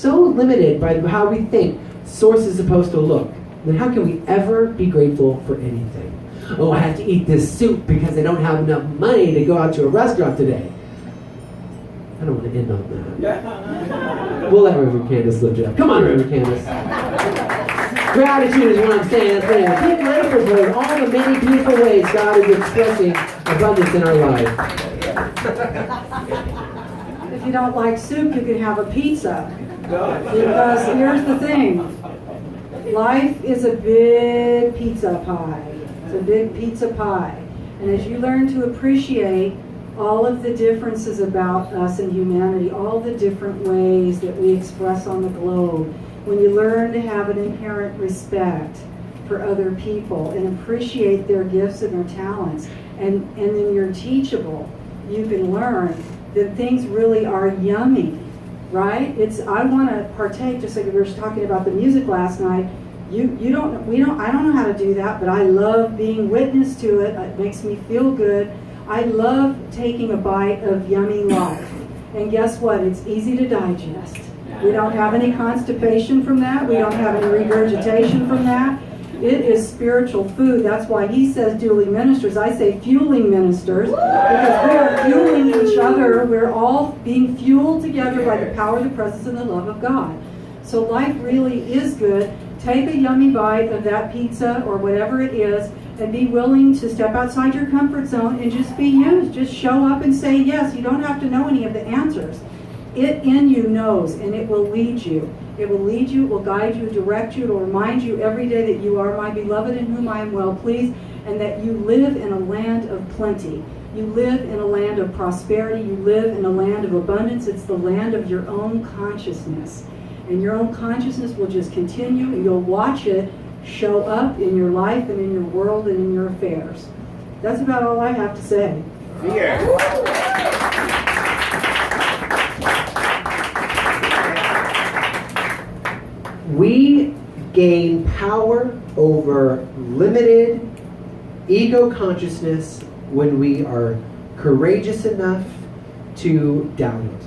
so limited by how we think source is supposed to look, then how can we ever be grateful for anything? Oh, I have to eat this soup because I don't have enough money to go out to a restaurant today. I don't want to end on that. We'll let Reverend Candice lift it up. Come on, Reverend Candice. Gratitude is what I'm saying. That's what I'm grateful for all the many beautiful ways God is expressing abundance in our life. If you don't like soup, you can have a pizza. Because here's the thing. Life is a big pizza pie. It's a big pizza pie. And as you learn to appreciate all of the differences about us and humanity, all the different ways that we express on the globe, when you learn to have an inherent respect for other people and appreciate their gifts and their talents, and then you're teachable, you can learn that things really are yummy, right? I want to partake, just like we were talking about the music last night. I don't know how to do that, but I love being witness to it. It makes me feel good. I love taking a bite of yummy life. And guess what? It's easy to digest. We don't have any constipation from that. We don't have any regurgitation from that. It is spiritual food. That's why he says duly ministers. I say fueling ministers, because we are fueling each other. We're all being fueled together by the power, the presence, and the love of God. So life really is good. Take a yummy bite of that pizza or whatever it is, and be willing to step outside your comfort zone and just be used. Just show up and say yes. You don't have to know any of the answers. It in you knows, and it will lead you. It will lead you, it will guide you, direct you, it will remind you every day that you are my beloved in whom I am well pleased, and that you live in a land of plenty. You live in a land of prosperity. You live in a land of abundance. It's the land of your own consciousness. And your own consciousness will just continue, and you'll watch it show up in your life and in your world and in your affairs. That's about all I have to say. We gain power over limited ego consciousness when we are courageous enough to doubt it.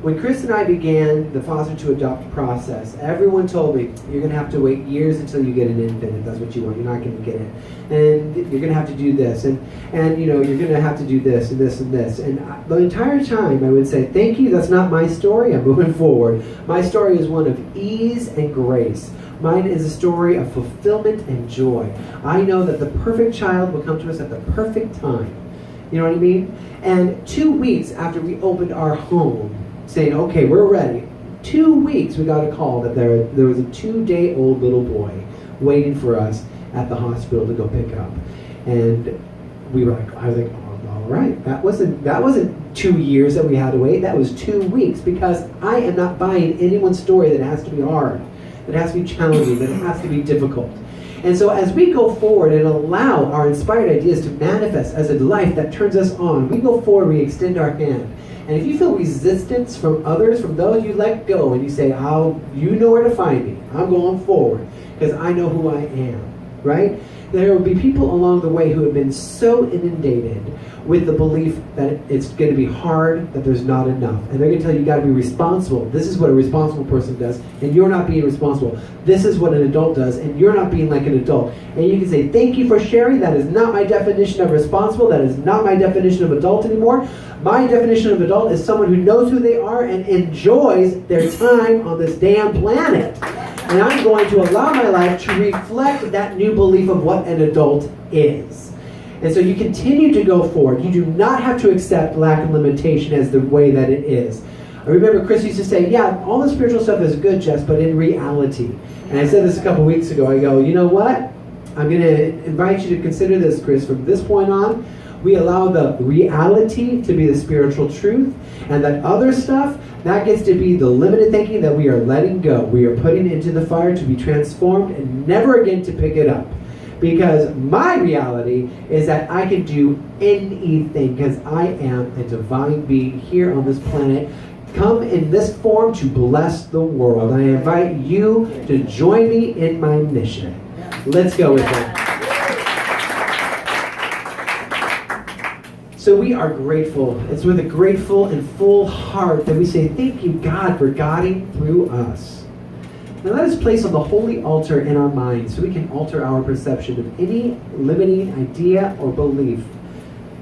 When Chris and I began the foster to adopt process, everyone told me, you're going to have to wait years until you get an infant if that's what you want. You're not going to get it. And you're going to have to do this. And you know, you're going to have to do this and this and this. And the entire time I would say, thank you, that's not my story. I'm moving forward. My story is one of ease and grace. Mine is a story of fulfillment and joy. I know that the perfect child will come to us at the perfect time. You know what I mean? And 2 weeks after we opened our home, saying, okay, we're ready. 2 weeks we got a call that there was a 2-day-old little boy waiting for us at the hospital to go pick up. And we were like, I was like, oh, all right. That wasn't 2 years that we had to wait. That was 2 weeks, because I am not buying anyone's story that it has to be hard, that it has to be challenging, that it has to be difficult. And so as we go forward and allow our inspired ideas to manifest as a life that turns us on, we go forward, we extend our hand. And if you feel resistance from others, from those you let go, and you say, you know where to find me. I'm going forward because I know who I am, right? There will be people along the way who have been so inundated with the belief that it's going to be hard, that there's not enough. And they're going to tell you got to be responsible. This is what a responsible person does, and you're not being responsible. This is what an adult does, and you're not being like an adult. And you can say, thank you for sharing. That is not my definition of responsible. That is not my definition of adult anymore. My definition of adult is someone who knows who they are and enjoys their time on this damn planet. And I'm going to allow my life to reflect that new belief of what an adult is. And so you continue to go forward. You do not have to accept lack and limitation as the way that it is. I remember Chris used to say, yeah, all the spiritual stuff is good, Jess, but in reality. And I said this a couple weeks ago. I go, you know what? I'm going to invite you to consider this, Chris. From this point on, we allow the reality to be the spiritual truth, and that other stuff, that gets to be the limited thinking that we are letting go. We are putting into the fire to be transformed and never again to pick it up. Because my reality is that I can do anything, because I am a divine being here on this planet, come in this form to bless the world. I invite you to join me in my mission. Let's go with that. So we are grateful. It's with a grateful and full heart that we say, thank you, God, for guiding through us. Now let us place on the holy altar in our minds so we can alter our perception of any limiting idea or belief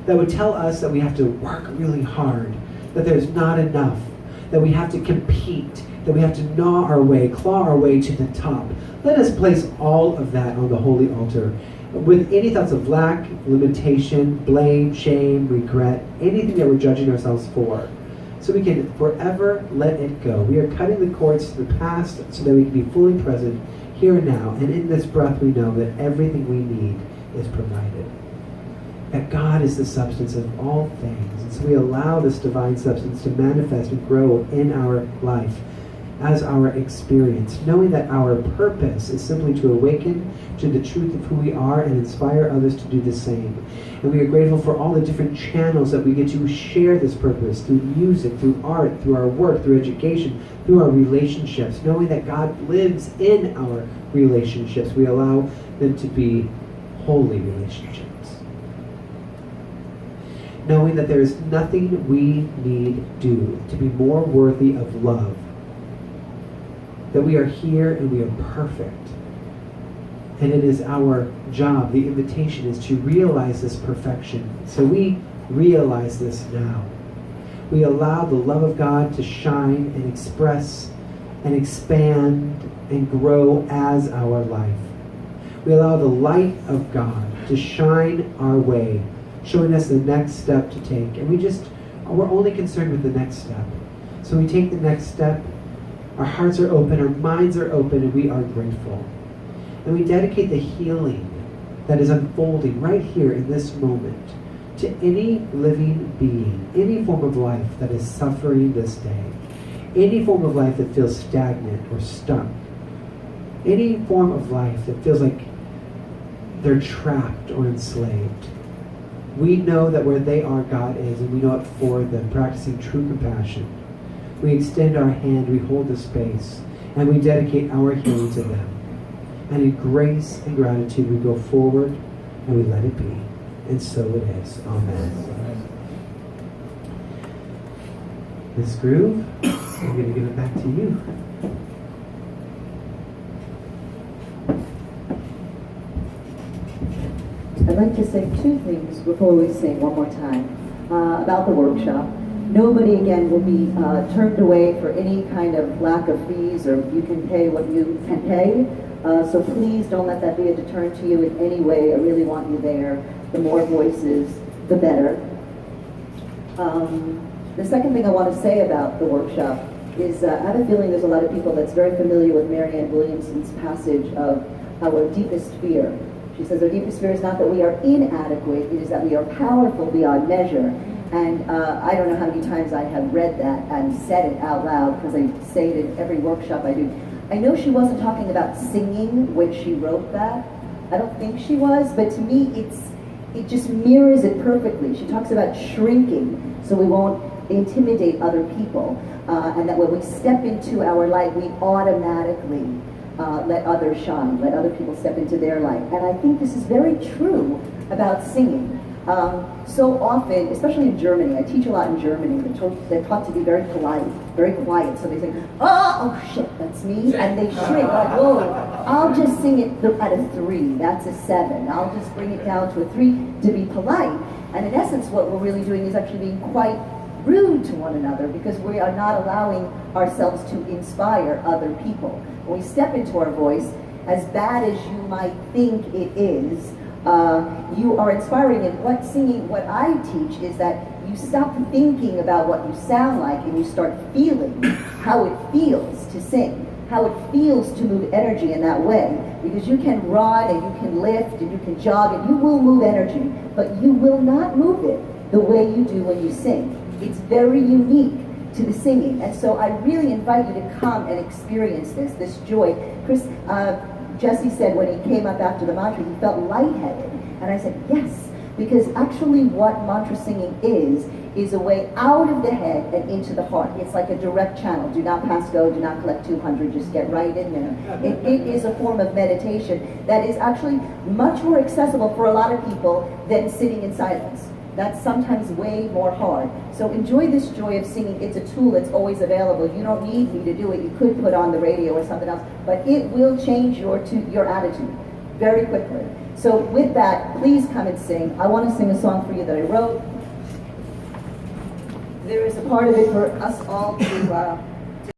that would tell us that we have to work really hard, that there's not enough, that we have to compete, that we have to gnaw our way, claw our way to the top. Let us place all of that on the holy altar with any thoughts of lack, limitation, blame, shame, regret, anything that we're judging ourselves for, so we can forever let it go. We are cutting the cords to the past so that we can be fully present here and now. And in this breath, we know that everything we need is provided. That God is the substance of all things. And so we allow this divine substance to manifest and grow in our life as our experience, knowing that our purpose is simply to awaken to the truth of who we are and inspire others to do the same. And we are grateful for all the different channels that we get to share this purpose through music, through art, through our work, through education, through our relationships, knowing that God lives in our relationships. We allow them to be holy relationships. Knowing that there is nothing we need do to be more worthy of love. That we are here and we are perfect. And it is our job, the invitation is to realize this perfection. So we realize this now. We allow the love of God to shine and express and expand and grow as our life. We allow the light of God to shine our way, showing us the next step to take. And we're only concerned with the next step. So we take the next step, our hearts are open, our minds are open, and we are grateful. And we dedicate the healing that is unfolding right here in this moment to any living being, any form of life that is suffering this day, any form of life that feels stagnant or stuck, any form of life that feels like they're trapped or enslaved. We know that where they are, God is, and we know it for them, practicing true compassion. We extend our hand, we hold the space, and we dedicate our healing to them. And in grace and gratitude, we go forward and we let it be. And so it is. Amen. This groove, I'm going to give it back to you. I'd like to say two things before we sing one more time about the workshop. Nobody, again, will be turned away for any kind of lack of fees, or you can pay what you can pay. So please don't let that be a deterrent to you in any way. I really want you there. The more voices, the better. The second thing I want to say about the workshop is I have a feeling there's a lot of people that's very familiar with Marianne Williamson's passage of our deepest fear. She says our deepest fear is not that we are inadequate, it is that we are powerful beyond measure. And I don't know how many times I have read that and said it out loud, because I say it in every workshop I do. I know she wasn't talking about singing when she wrote that. I don't think she was, but to me it just mirrors it perfectly. She talks about shrinking so we won't intimidate other people, and that when we step into our light, we automatically let others shine, let other people step into their light. And I think this is very true about singing. So often, especially in Germany, I teach a lot in Germany, they're taught to be very polite, very quiet. So they say, oh shit, that's me. And they shrink, like, whoa, I'll just sing it at a 3, that's a 7. I'll just bring it down to a 3 to be polite. And in essence, what we're really doing is actually being quite rude to one another, because we are not allowing ourselves to inspire other people. When we step into our voice, as bad as you might think it is, you are inspiring. And what I teach is that you stop thinking about what you sound like and you start feeling how it feels to sing, how it feels to move energy in that way. Because you can run and you can lift and you can jog and you will move energy, but you will not move it the way you do when you sing. It's very unique to the singing. And so I really invite you to come and experience this joy. Jesse said when he came up after the mantra, he felt lightheaded. And I said, yes, because actually what mantra singing is a way out of the head and into the heart. It's like a direct channel. Do not pass go, do not collect 200, just get right in there. It is a form of meditation that is actually much more accessible for a lot of people than sitting in silence. That's sometimes way more hard. So enjoy this joy of singing. It's a tool that's always available. You don't need me to do it. You could put on the radio or something else, but it will change your attitude very quickly. So with that, please come and sing. I want to sing a song for you that I wrote. There is a part of it for us all to